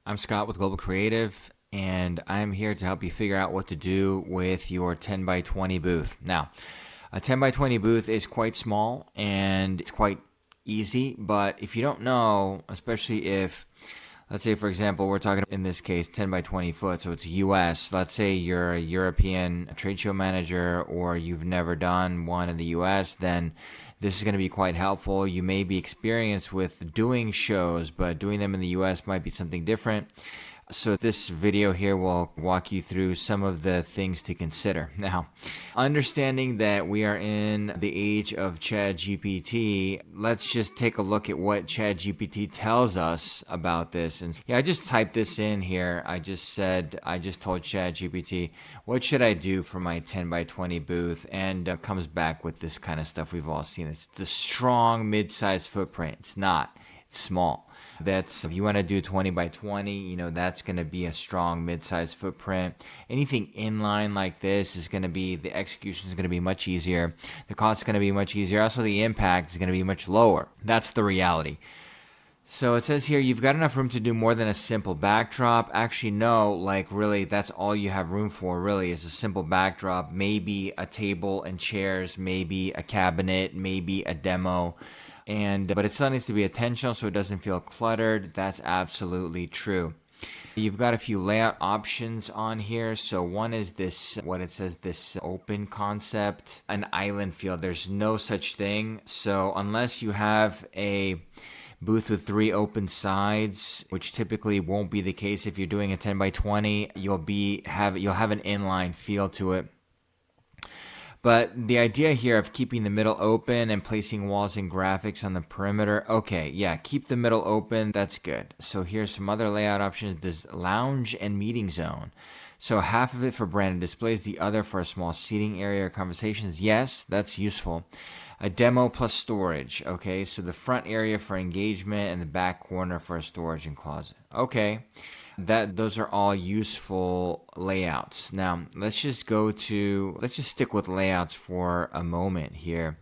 I'm Scott with Global Creative, and I'm here to help you figure out what to do with your 10 by 20 booth. Now, a 10 by 20 booth is quite small and it's quite easy, but if you don't know, especially if, let's say, for example, we're talking in this case 10 by 20 foot, so it's US. Let's say you're a European trade show manager or you've never done one in the US, then this is going to be quite helpful. You may be experienced with doing shows, but doing them in the US might be something different. So this video here will walk you through some of the things to consider. Now, understanding that we are in the age of ChatGPT, let's just take a look at what ChatGPT tells us about this. And yeah, I just typed this in here. I just told ChatGPT, what should I do for my 10 by 20 booth? And comes back with this kind of stuff we've all seen. It's the strong mid-sized footprint. It's not. It's small. That's if you want to do 20 by 20, that's going to be a strong mid-sized footprint. Anything inline like this is going to be, the execution is going to be much easier. The cost is going to be much easier. Also, the impact is going to be much lower. That's the reality. So it says here, you've got enough room to do more than a simple backdrop. Actually, no, really, that's all you have room for, really, is a simple backdrop. Maybe a table and chairs, maybe a cabinet, maybe a demo. But it still needs to be intentional so it doesn't feel cluttered. That's absolutely true. You've got a few layout options on here. So one is this, what it says, this open concept, an island feel. There's no such thing. So unless you have a booth with 3 open sides, which typically won't be the case if you're doing a 10 by 20, you'll have an inline feel to it. But the idea here of keeping the middle open and placing walls and graphics on the perimeter, okay, yeah, keep the middle open, that's good. So here's some other layout options. This lounge and meeting zone. So half of it for branded displays, the other for a small seating area or conversations. Yes, that's useful. A demo plus storage, okay? So the front area for engagement and the back corner for a storage and closet. Okay. Those are all useful layouts. Now, let's just stick with layouts for a moment here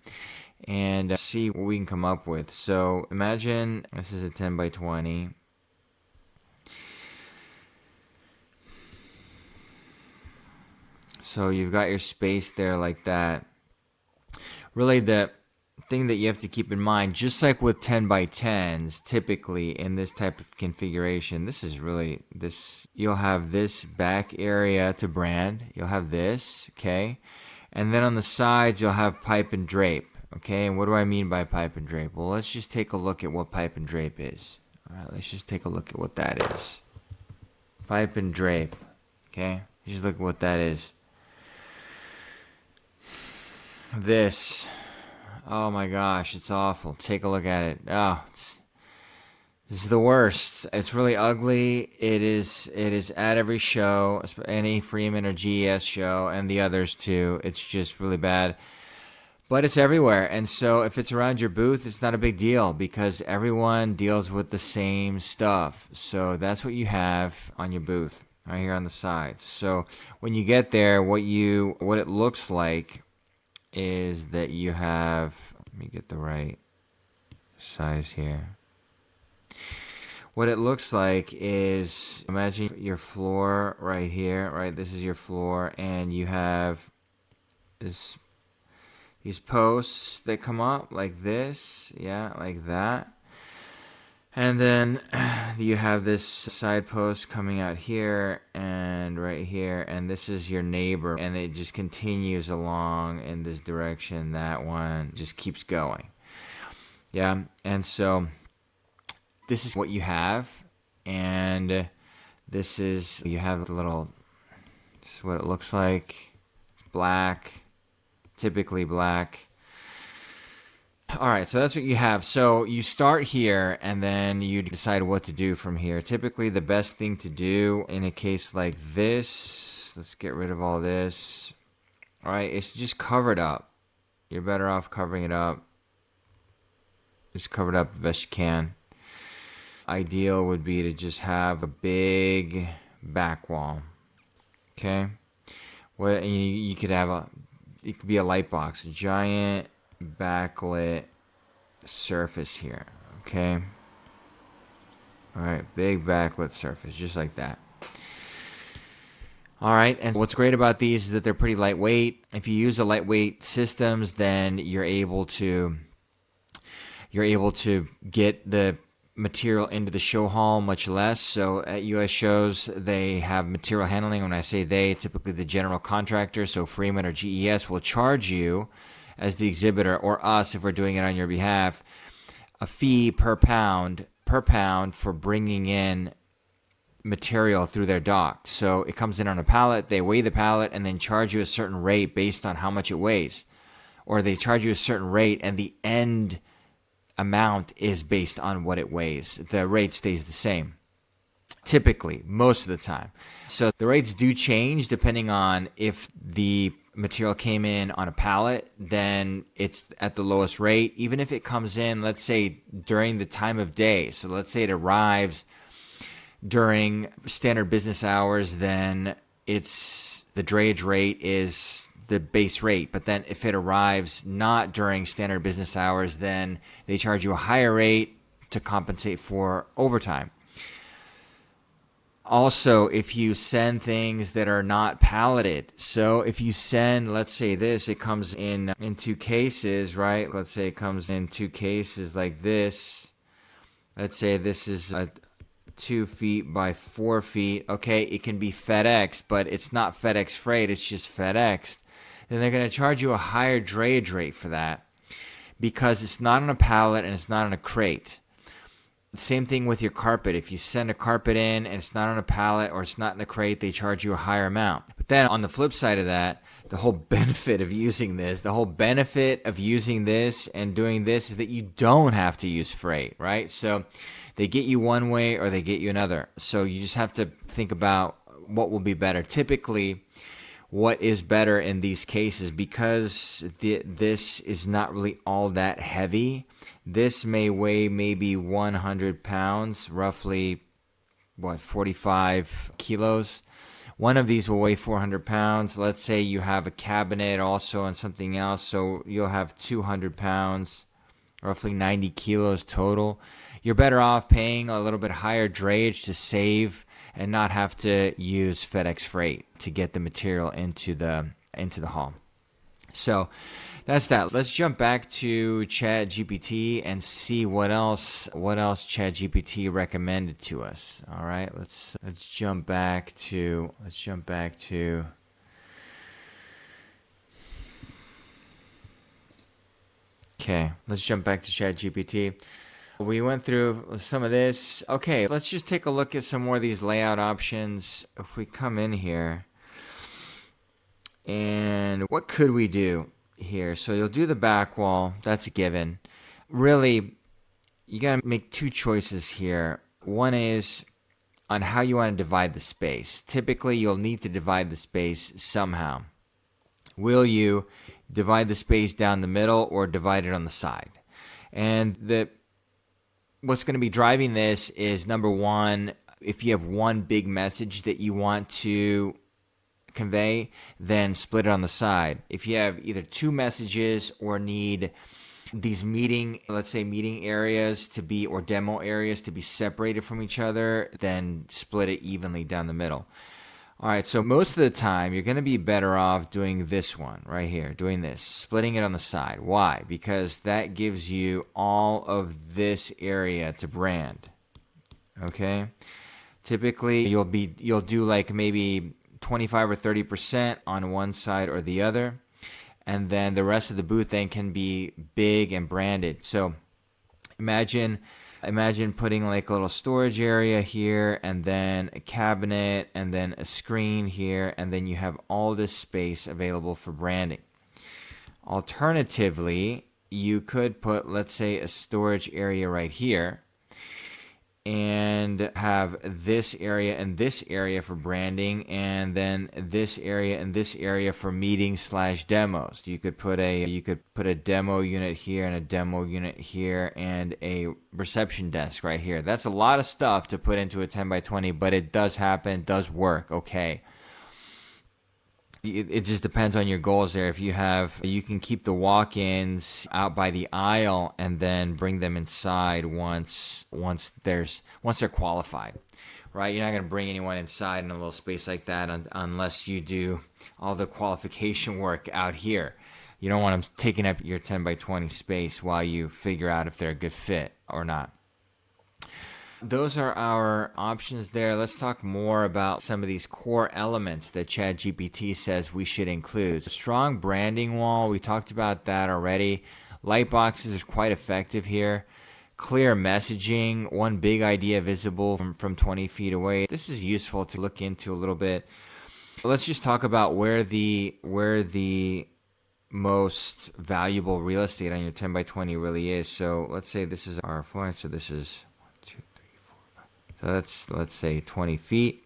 and see what we can come up with. So imagine this is a 10 by 20. So you've got your space there like that. Really, the thing that you have to keep in mind, just like with 10 by 10s, typically in this type of configuration, you'll have this back area to brand, you'll have this, okay? And then on the sides, you'll have pipe and drape, okay? And what do I mean by pipe and drape? Well, let's just take a look at what pipe and drape is. All right, let's just take a look at what that is. Pipe and drape, okay? Just look at what that is. This. Oh my gosh, it's awful. Take a look at it. This is the worst. It's really ugly. It is at every show, any Freeman or GES show, and the others too. It's just really bad. But it's everywhere. And so if it's around your booth, it's not a big deal because everyone deals with the same stuff. So that's what you have on your booth right here on the side. So when you get there, what it looks like is that you have, let me get the right size here. What it looks like is, imagine your floor right here, right? This is your floor, and you have these posts that come up like this, yeah, like that. And then you have this side post coming out here and right here, and this is your neighbor, and it just continues along in this direction. That one just keeps going. Yeah, and so this is what you have, and you have this is what it looks like. It's black, typically black. All right, so that's what you have. So you start here, and then you decide what to do from here. Typically, the best thing to do in a case like this, let's get rid of all this. All right, is just cover it up. You're better off covering it up. Just cover it up the best you can. Ideal would be to just have a big back wall. Okay? You could have it could be a light box, a giant backlit surface here, okay? All right, big backlit surface, just like that. All right, and what's great about these is that they're pretty lightweight. If you use the lightweight systems, then you're able to get the material into the show hall much less. So at US shows, they have material handling. When I say they, typically the general contractor, so Freeman or GES, will charge you as the exhibitor, or us if we're doing it on your behalf, a fee per pound for bringing in material through their dock. So it comes in on a pallet, they weigh the pallet, and then charge you a certain rate based on how much it weighs. Or they charge you a certain rate, and the end amount is based on what it weighs. The rate stays the same, typically, most of the time. So the rates do change depending on if the material came in on a pallet, then it's at the lowest rate. Even if it comes in, let's say, during the time of day. So let's say it arrives during standard business hours, then it's the drayage rate is the base rate. But then if it arrives not during standard business hours, then they charge you a higher rate to compensate for overtime. Also, if you send things that are not palleted, so if you send, let's say this, it comes in two cases, right? Let's say it comes in two cases like this. Let's say this is a 2 feet by 4 feet. Okay, it can be FedEx, but it's not FedEx freight, it's just FedEx. Then they're going to charge you a higher drayage rate for that because it's not on a pallet and it's not on a crate. Same thing with your carpet. If you send a carpet in and it's not on a pallet or it's not in a crate, they charge you a higher amount. But then on the flip side of that, the whole benefit of using this and doing this is that you don't have to use freight, right? So they get you one way or they get you another. So you just have to think about what will be better. Typically, what is better in these cases, because this is not really all that heavy. This may weigh maybe 100 pounds, roughly, 45 kilos. One of these will weigh 400 pounds. Let's say you have a cabinet also and something else, so you'll have 200 pounds, roughly 90 kilos total. You're better off paying a little bit higher drayage to save and not have to use FedEx freight to get the material into the hall. So that's that. Let's jump back to ChatGPT and see what else ChatGPT recommended to us. All right, let's jump back to Okay, let's jump back to ChatGPT. We went through some of this. Okay, let's just take a look at some more of these layout options. If we come in here, and what could we do here? So you'll do the back wall. That's a given. Really, you got to make two choices here. One is on how you want to divide the space. Typically, you'll need to divide the space somehow. Will you divide the space down the middle or divide it on the side? And what's going to be driving this is, number one, if you have one big message that you want to convey, then split it on the side. If you have either two messages or need these meeting areas to be, or demo areas to be separated from each other, then split it evenly down the middle. All right, so most of the time, you're going to be better off doing this one right here, doing this, splitting it on the side. Why? Because that gives you all of this area to brand, okay? Typically, you'll do like maybe 25 or 30% on one side or the other, and then the rest of the booth then can be big and branded. So imagine putting like a little storage area here, and then a cabinet, and then a screen here, and then you have all this space available for branding. Alternatively, you could put, let's say, a storage area right here, and have this area and this area for branding, and then this area and this area for meetings/demos. You could put a demo unit here and a demo unit here and a reception desk right here. That's a lot of stuff to put into a 10 by 20, but it does happen, it does work, okay. It just depends on your goals there. If you can keep the walk-ins out by the aisle and then bring them inside once they're qualified, right? You're not going to bring anyone inside in a little space like that unless you do all the qualification work out here. You don't want them taking up your 10 by 20 space while you figure out if they're a good fit or not. Those are our options there. Let's talk more about some of these core elements that ChatGPT says we should include. Strong branding wall, we talked about that already. Light boxes is quite effective here. Clear messaging, one big idea visible from 20 feet away. This is useful to look into a little bit. Let's just talk about where the most valuable real estate on your 10 by 20 really is. So let's say this is our floor. So this is 1, 2, 3, 4, 5. So let's say 20 feet.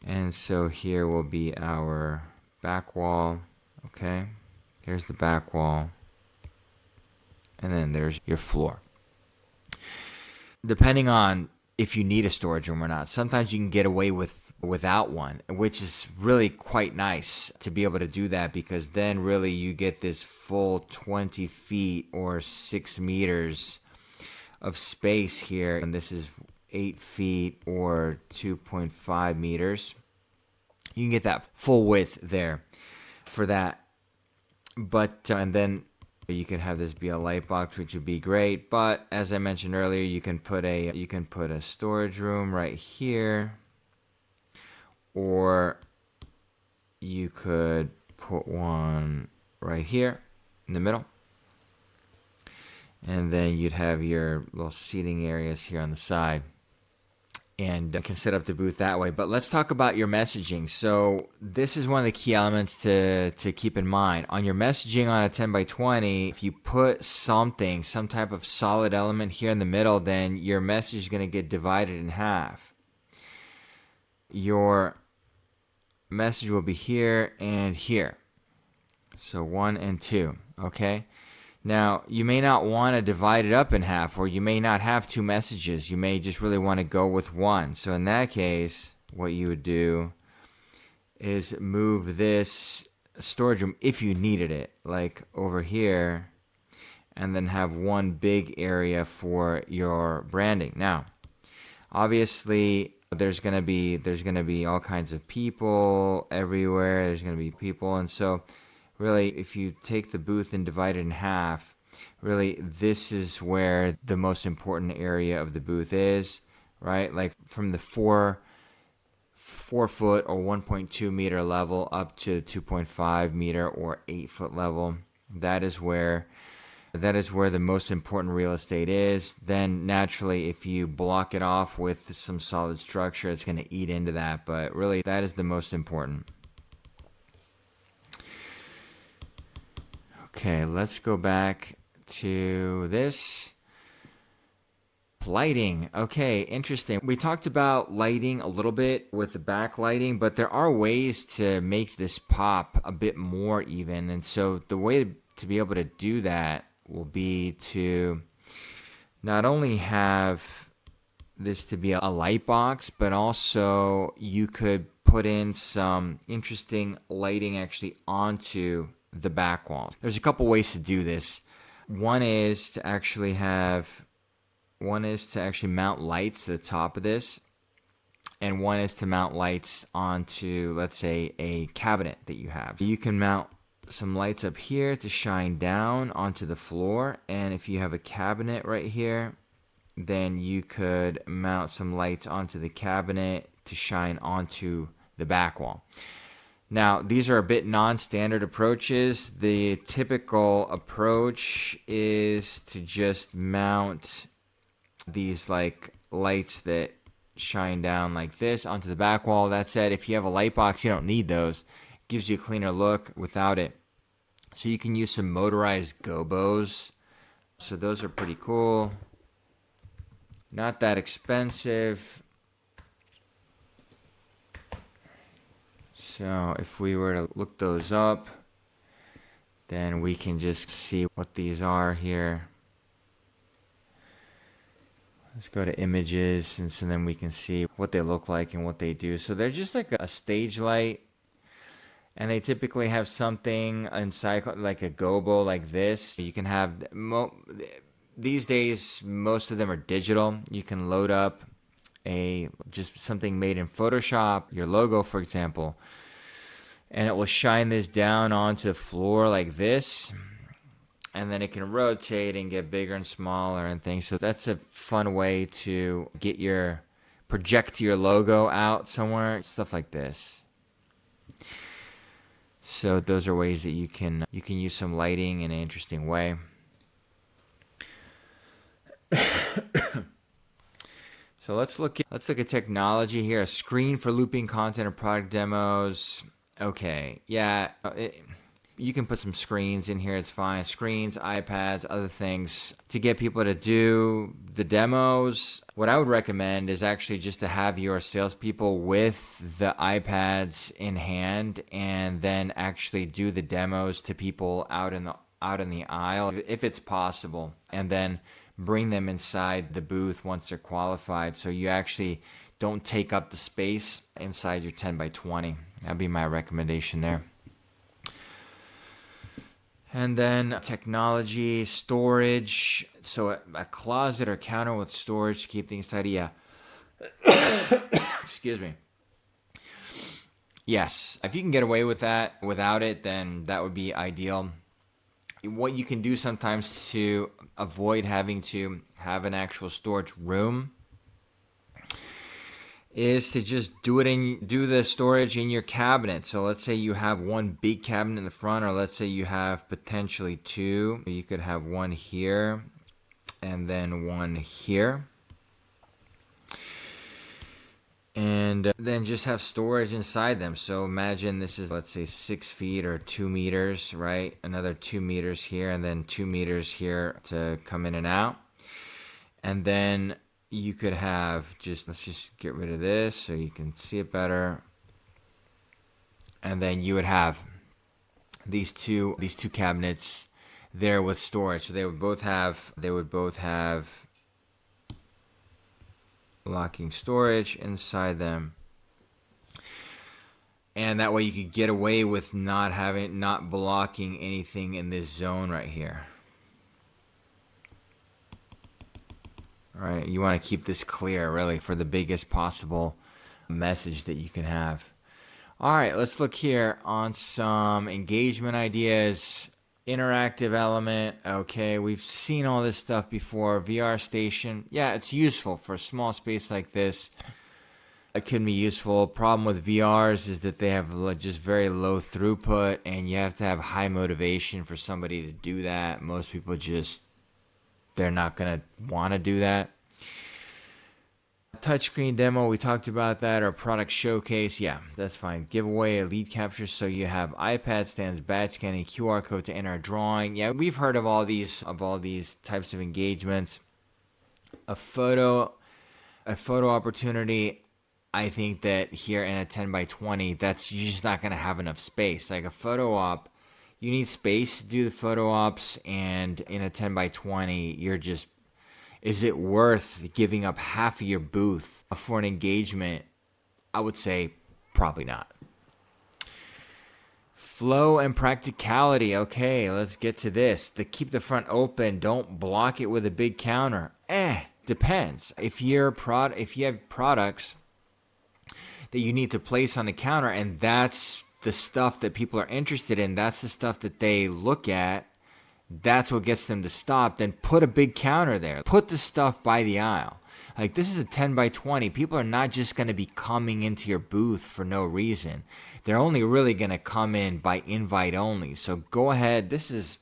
And so here will be our back wall. Okay. Here's the back wall. And then there's your floor. Depending on if you need a storage room or not, sometimes you can get away without one, which is really quite nice to be able to do that, because then really you get this full 20 feet or 6 meters of space here. And this is 8 feet or 2.5 meters. You can get that full width there for that. But, and then you could have this be a light box, which would be great. But as I mentioned earlier, you can put a storage room right here, or you could put one right here in the middle. And then you'd have your little seating areas here on the side, and can set up the booth that way. But let's talk about your messaging. So this is one of the key elements to keep in mind. On your messaging on a 10 by 20, if you put some type of solid element here in the middle, then your message is going to get divided in half. Your message will be here and here. So 1 and 2, okay? Now, you may not want to divide it up in half, or you may not have 2 messages. You may just really want to go with one. So in that case, what you would do is move this storage room, if you needed it, like over here, and then have one big area for your branding. Now, obviously, there's gonna be all kinds of people everywhere. There's gonna be people, and so really, if you take the booth and divide it in half, really this is where the most important area of the booth is, right? Like from the 4 foot or 1.2 meter level up to 2.5 meter or 8 foot level. That is where the most important real estate is. Then naturally, if you block it off with some solid structure, it's going to eat into that. But really, that is the most important. Okay, let's go back to this. Lighting. Okay, interesting. We talked about lighting a little bit with the backlighting, but there are ways to make this pop a bit more even. And so the way to be able to do that will be to not only have this to be a light box, but also you could put in some interesting lighting actually onto the back wall. There's a couple ways to do this. One is to actually mount lights to the top of this, and one is to mount lights onto, let's say, a cabinet that you have. You can mount some lights up here to shine down onto the floor, and if you have a cabinet right here, then you could mount some lights onto the cabinet to shine onto the back wall. Now, these are a bit non-standard approaches. The typical approach is to just mount these like lights that shine down like this onto the back wall. That said, if you have a light box, you don't need those. It gives you a cleaner look without it. So you can use some motorized gobos. So those are pretty cool. Not that expensive. So if we were to look those up, then we can just see what these are here. Let's go to images, and so then we can see what they look like and what they do. So they're just like a stage light, And they typically have something inside like a gobo like this. You can have these days most of them are digital. You can load up a just something made in Photoshop, your logo for example, and it will shine this down onto the floor like this, and then it can rotate and get bigger and smaller and things. So that's a fun way to get your project your logo out somewhere, stuff like this. So those are ways that you can use some lighting in an interesting way. So let's look at technology here. A screen for looping content or product demos. Okay, yeah, you can put some screens in here. It's fine. Screens, iPads, other things to get people to do the demos. What I would recommend is actually just to have your salespeople with the iPads in hand, and then actually do the demos to people out in the aisle if it's possible, and then bring them inside the booth once they're qualified, so you actually don't take up the space inside your 10 by 20. That'd be my recommendation there. And then technology, storage. So a closet or counter with storage to keep things tidy. Yeah. Excuse me. Yes. If you can get away with that without it, then that would be ideal. What you can do sometimes to avoid having to have an actual storage room is to just do the storage in your cabinet. So let's say you have one big cabinet in the front, or let's say you have potentially two. You could have one here and then one here. And then just have storage inside them. So imagine this is, let's say, 6 feet or 2 meters, right? Another 2 meters here, and then 2 meters here to come in and out. And then you could have let's just get rid of this so you can see it better. And then you would have these two cabinets there with storage. So they would both have locking storage inside them, and that way you could get away with not blocking anything in this zone right here. All right, you want to keep this clear really for the biggest possible message that you can have. All right, let's look here on some engagement ideas. Interactive element. Okay, we've seen all this stuff before. VR station. Yeah, it's useful for a small space like this. It can be useful. Problem with VRs is that they have just very low throughput, and you have to have high motivation for somebody to do that. Most people they're not going to want to do that. Touchscreen demo, we talked about that. Or product showcase, yeah, that's fine. Giveaway, a lead capture, so you have iPad stands, badge scanning, QR code to enter a drawing. Yeah, we've heard of all these types of engagements. A photo opportunity. I think that here in a 10 by 20, you're just not going to have enough space. Like a photo op, you need space to do the photo ops, and in a 10 by 20, is it worth giving up half of your booth for an engagement? I would say probably not. Flow and practicality. Okay, let's get to this. Keep the front open. Don't block it with a big counter. Depends. If you have products that you need to place on the counter, and that's the stuff that people are interested in, that's the stuff that they look at, that's what gets them to stop, then put a big counter there. Put the stuff by the aisle. Like, this is a 10 by 20. People are not just going to be coming into your booth for no reason. They're only really going to come in by invite only. So go ahead. This is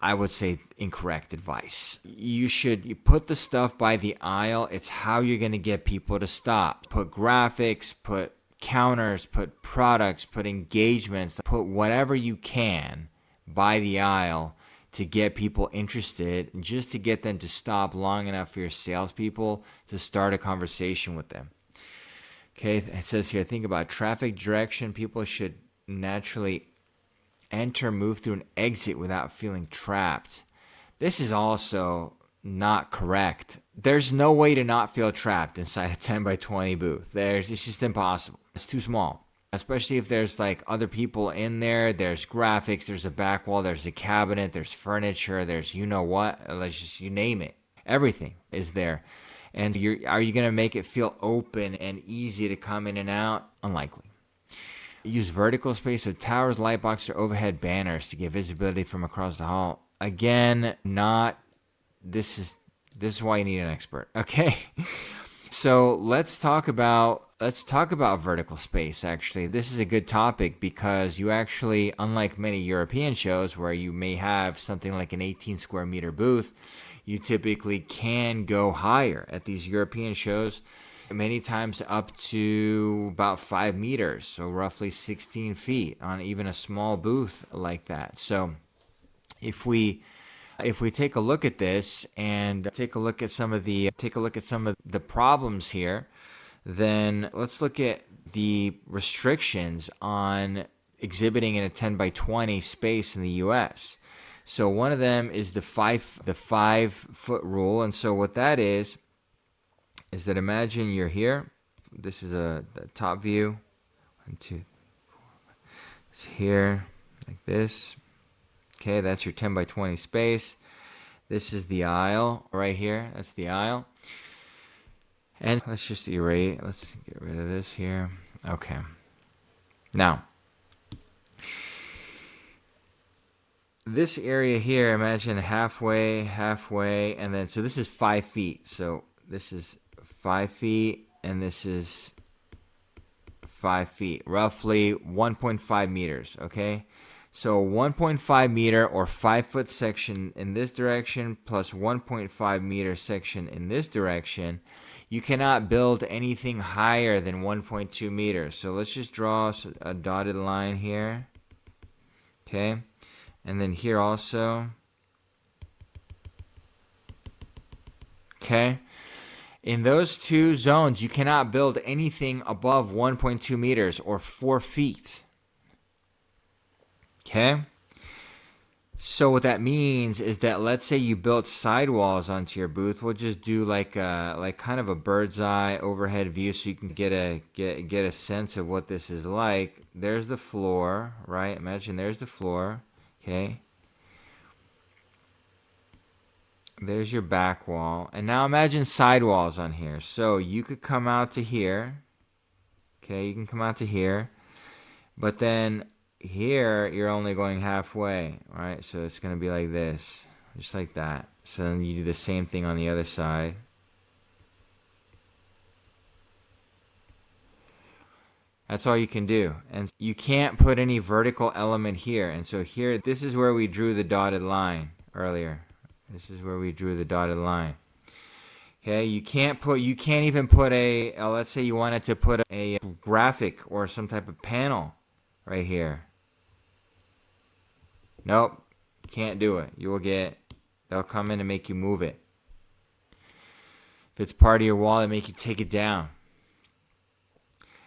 I would say, incorrect advice. You put the stuff by the aisle. It's how you're going to get people to stop. Put graphics, put counters, put products, put engagements, put whatever you can by the aisle to get people interested, just to get them to stop long enough for your salespeople to start a conversation with them. Okay, it says here, think about traffic direction. People should naturally enter, move through, and exit without feeling trapped. This is also not correct. There's no way to not feel trapped inside a 10 by 20 booth. It's just impossible. It's too small. Especially if there's like other people in there, there's graphics, there's a back wall, there's a cabinet, there's furniture, there's you know what, let's just, you name it. Everything is there. And are you going to make it feel open and easy to come in and out? Unlikely. Use vertical space, so towers, light boxes, or overhead banners to get visibility from across the hall. Again, this is why you need an expert. Okay. So let's talk about vertical space. Actually, this is a good topic because you actually, unlike many European shows where you may have something like an 18 square meter booth, you typically can go higher at these European shows, many times up to about 5 meters, so roughly 16 feet on even a small booth like that. So if we take a look at this and take a look at some of the problems here, then let's look at the restrictions on exhibiting in a 10 by 20 space in the US. So one of them is the 5-foot rule. And so what that is that imagine you're here. This is the top view. 1, 2, 4. It's here like this. Okay, that's your 10 by 20 space. This is the aisle right here. That's the aisle. And let's just erase. Let's get rid of this here. Okay. Now, this area here, imagine halfway, and then, so this is 5 feet. So this is 5 feet, and this is 5 feet, roughly 1.5 meters, okay? So 1.5 meter or 5 foot section in this direction plus 1.5 meter section in this direction. You cannot build anything higher than 1.2 meters. So let's just draw a dotted line here, okay? And then here also. Okay. In those two zones, you cannot build anything above 1.2 meters or 4 feet. Okay. So what that means is that, let's say you built sidewalls onto your booth. We'll just do like kind of a bird's eye overhead view so you can get a sense of what this is like. There's the floor, right? Imagine there's the floor. Okay. There's your back wall. And now imagine sidewalls on here. So you could come out to here. Okay, you can come out to here. But then here, you're only going halfway, right? So it's going to be like this. Just like that. So then you do the same thing on the other side. That's all you can do. And you can't put any vertical element here. And so here, this is where we drew the dotted line earlier. This is where we drew the dotted line. Okay, you can't even put let's say you wanted to put a graphic or some type of panel right here. Nope, can't do it. They'll come in and make you move it. If it's part of your wall, they make you take it down.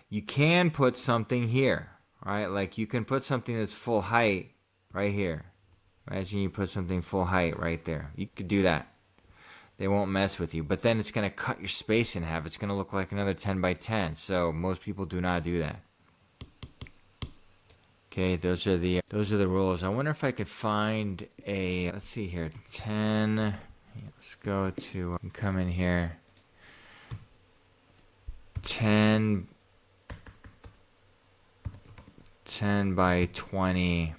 You can put something here, right? Like you can put something that's full height right here. Imagine you put something full height right there. You could do that. They won't mess with you. But then it's going to cut your space in half. It's going to look like another 10 by 10. So most people do not do that. Okay, those are the rules. I wonder if I could find let's see here, 10. Let's go to, come in here. 10 by 20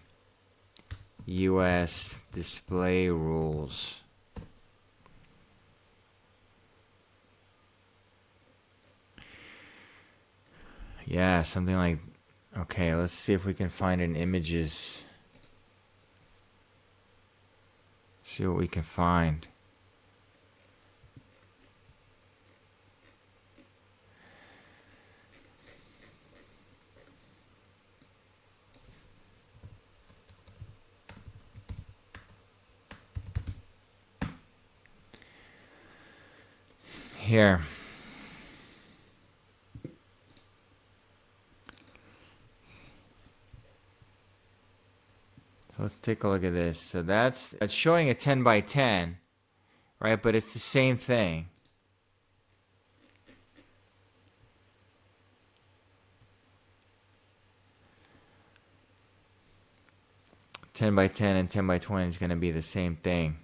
US display rules. Yeah, something like, okay, let's see if we can find an images. See what we can find. Here. So let's take a look at this. So that's showing a 10 by 10, right? But it's the same thing. Ten by 10 and 10 by 20 is going to be the same thing.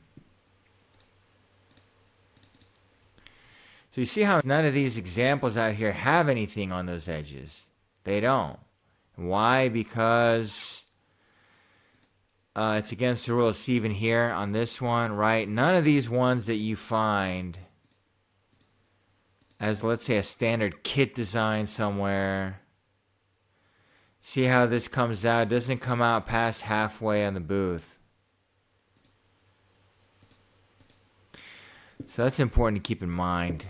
So you see how none of these examples out here have anything on those edges. They don't. Why? Because it's against the rules. See, even here on this one, right? None of these ones that you find as, let's say, a standard kit design somewhere. See how this comes out? It doesn't come out past halfway on the booth. So that's important to keep in mind.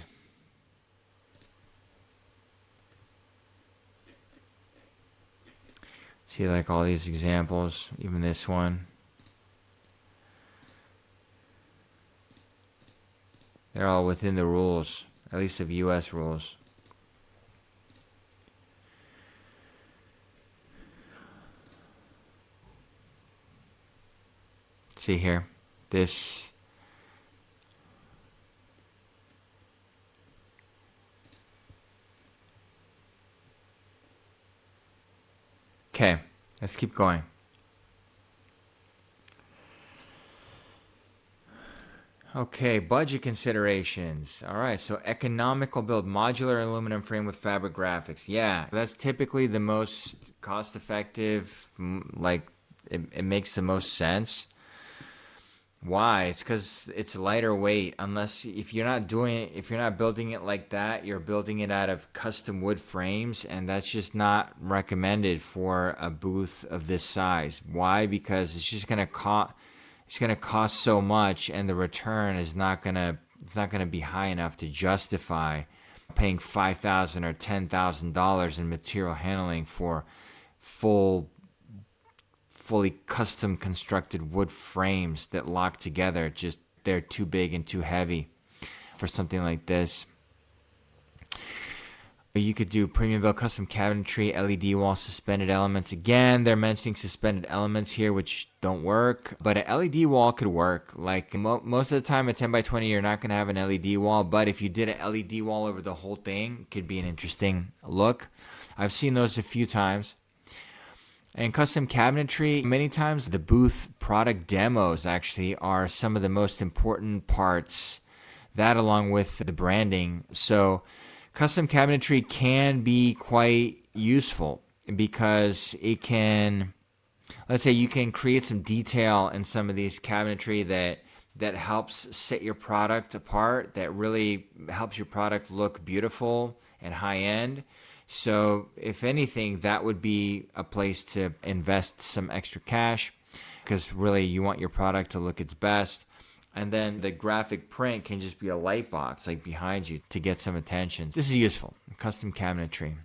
See, like all these examples, even this one. They're all within the rules, at least of US rules. See here, this. Okay, let's keep going. Okay, budget considerations. All right, so economical build, modular aluminum frame with fabric graphics. Yeah, that's typically the most cost-effective, like it makes the most sense. Why? It's because it's lighter weight. Unless if you're not doing it, if you're not building it like that, you're building it out of custom wood frames, and that's just not recommended for a booth of this size. Why? Because it's just gonna cost. It's gonna cost so much, and the return is not gonna. It's not gonna be high enough to justify paying $5,000 or $10,000 in material handling for fully custom constructed wood frames that lock together. Just they're too big and too heavy for something like this. You could do premium built custom cabinetry, LED wall, suspended elements. Again, they're mentioning suspended elements here, which don't work, but an LED wall could work. Like most of the time at 10 by 20, you're not going to have an LED wall, but if you did an LED wall over the whole thing, it could be an interesting look. I've seen those a few times. And custom cabinetry, many times the booth product demos actually are some of the most important parts, that along with the branding. So custom cabinetry can be quite useful because it can, let's say you can create some detail in some of these cabinetry that helps set your product apart, that really helps your product look beautiful and high end. So if anything, that would be a place to invest some extra cash because really you want your product to look its best. And then the graphic print can just be a light box like behind you to get some attention. This is useful. Custom cabinetry.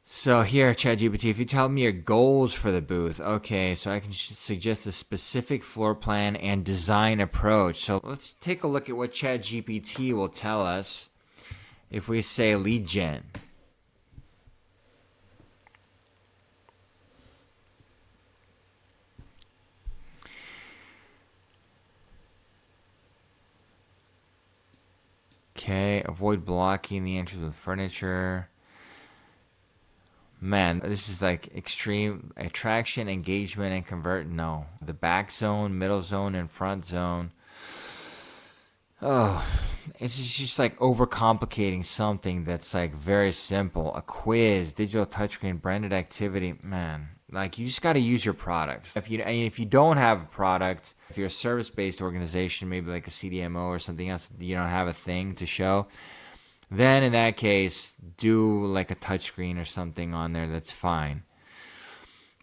So here, ChatGPT, if you tell me your goals for the booth, okay, so I can suggest a specific floor plan and design approach. So let's take a look at what ChatGPT will tell us if we say lead gen. Okay, avoid blocking the entrance with furniture. Man, this is like extreme attraction, engagement, and convert. No. The back zone, middle zone, and front zone. Oh, it's just like overcomplicating something that's like very simple. A quiz, digital touchscreen, branded activity. Man, like you just got to use your product. If you don't have a product, if you're a service-based organization, maybe like a CDMO or something else, you don't have a thing to show, then in that case, do like a touchscreen or something on there. That's fine.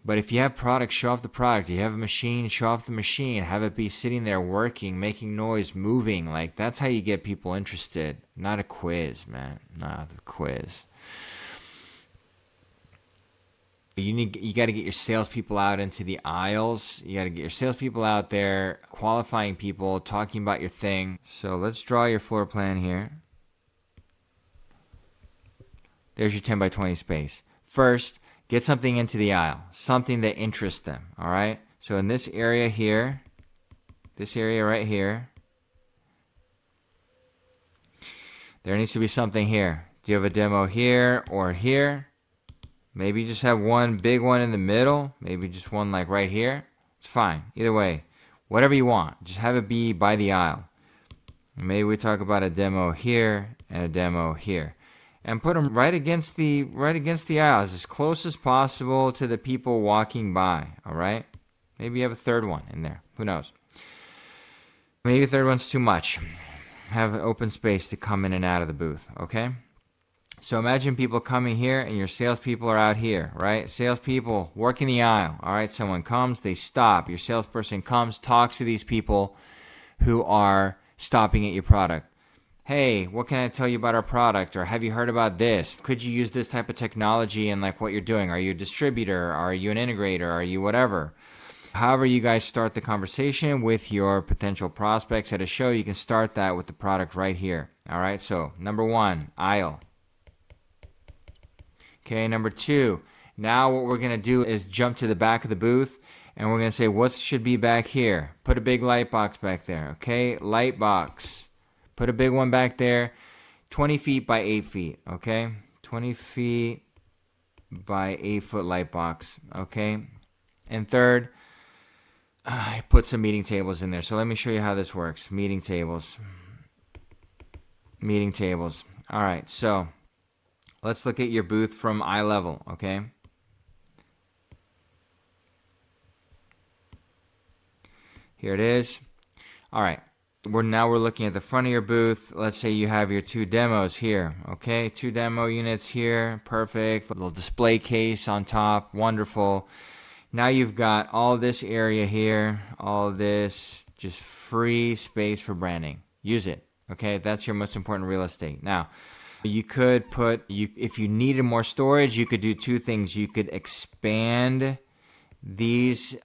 But if you have product, show off the product. If you have a machine, show off the machine. Have it be sitting there working, making noise, moving. Like that's how you get people interested. Not a quiz, man. Not the quiz. You got to get your salespeople out into the aisles. You got to get your salespeople out there, qualifying people, talking about your thing. So let's draw your floor plan here. There's your 10 by 20 space. First, get something into the aisle, something that interests them, all right? So in this area here, this area right here, There needs to be something here. Do you have a demo here or here? Maybe you just have one big one in the middle. Maybe just one like right here. It's fine. Either way, whatever you want. Just have it be by the aisle. Maybe we talk about a demo here and a demo here. And put them right against the aisles, as close as possible to the people walking by, all right? Maybe you have a third one in there. Who knows? Maybe a third one's too much. Have an open space to come in and out of the booth, okay? So imagine people coming here and your salespeople are out here, right? Salespeople working the aisle, all right? Someone comes, they stop. Your salesperson comes, talks to these people who are stopping at your product. Hey, what can I tell you about our product? Or have you heard about this? Could you use this type of technology in like what you're doing? Are you a distributor? Are you an integrator? Are you whatever? However you guys start the conversation with your potential prospects at a show, you can start that with the product right here. All right, so number 1, aisle. Okay, number 2, now what we're going to do is jump to the back of the booth and we're going to say what should be back here. Put a big light box back there, okay? Light box. Put a big one back there, 20 feet by 8 feet, okay? 20 feet by 8 foot light box, okay? And third, I put some meeting tables in there. So let me show you how this works. Meeting tables. Meeting tables. All right, so let's look at your booth from eye level, okay? Here it is. All right, we're looking at the front of your booth. Let's say you have your 2 demos here, okay? 2 demo units here, perfect. Little display case on top, wonderful. Now you've got all this area here, all this just free space for branding. Use it, okay? That's your most important real estate. Now, you could if you needed more storage, you could do 2 things. You could expand these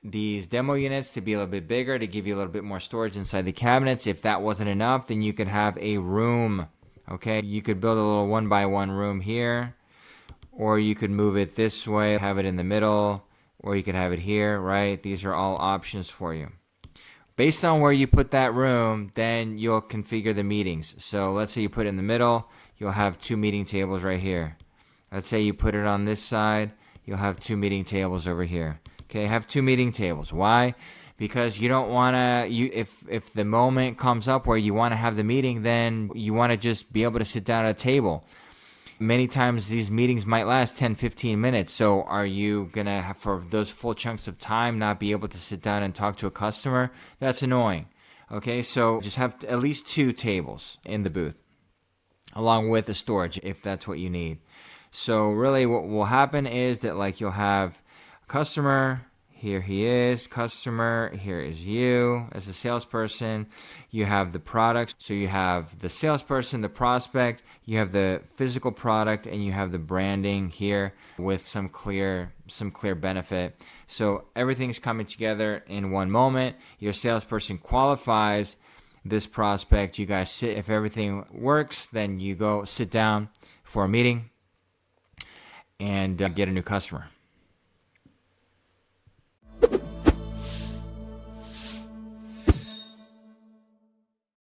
demo units to be a little bit bigger, to give you a little bit more storage inside the cabinets. If that wasn't enough, then you could have a room, okay? You could build a little 1-by-1 room here, or you could move it this way, have it in the middle, or you could have it here, right? These are all options for you. Based on where you put that room, then you'll configure the meetings. So let's say you put it in the middle, you'll have 2 meeting tables right here. Let's say you put it on this side, you'll have 2 meeting tables over here. Okay, have 2 meeting tables. Why? Because you don't want to, if the moment comes up where you want to have the meeting, then you want to just be able to sit down at a table. Many times these meetings might last 10, 15 minutes. So are you going to have, for those full chunks of time, not be able to sit down and talk to a customer? That's annoying. Okay, so just have at least 2 tables in the booth, along with the storage if that's what you need. So really what will happen is that like you'll have a customer, here he is, customer, here is you as a salesperson. You have the products, so you have the salesperson, the prospect, you have the physical product, and you have the branding here with some clear benefit. So everything's coming together in one moment. Your salesperson qualifies this prospect. You guys sit, if everything works, then you go sit down for a meeting and get a new customer.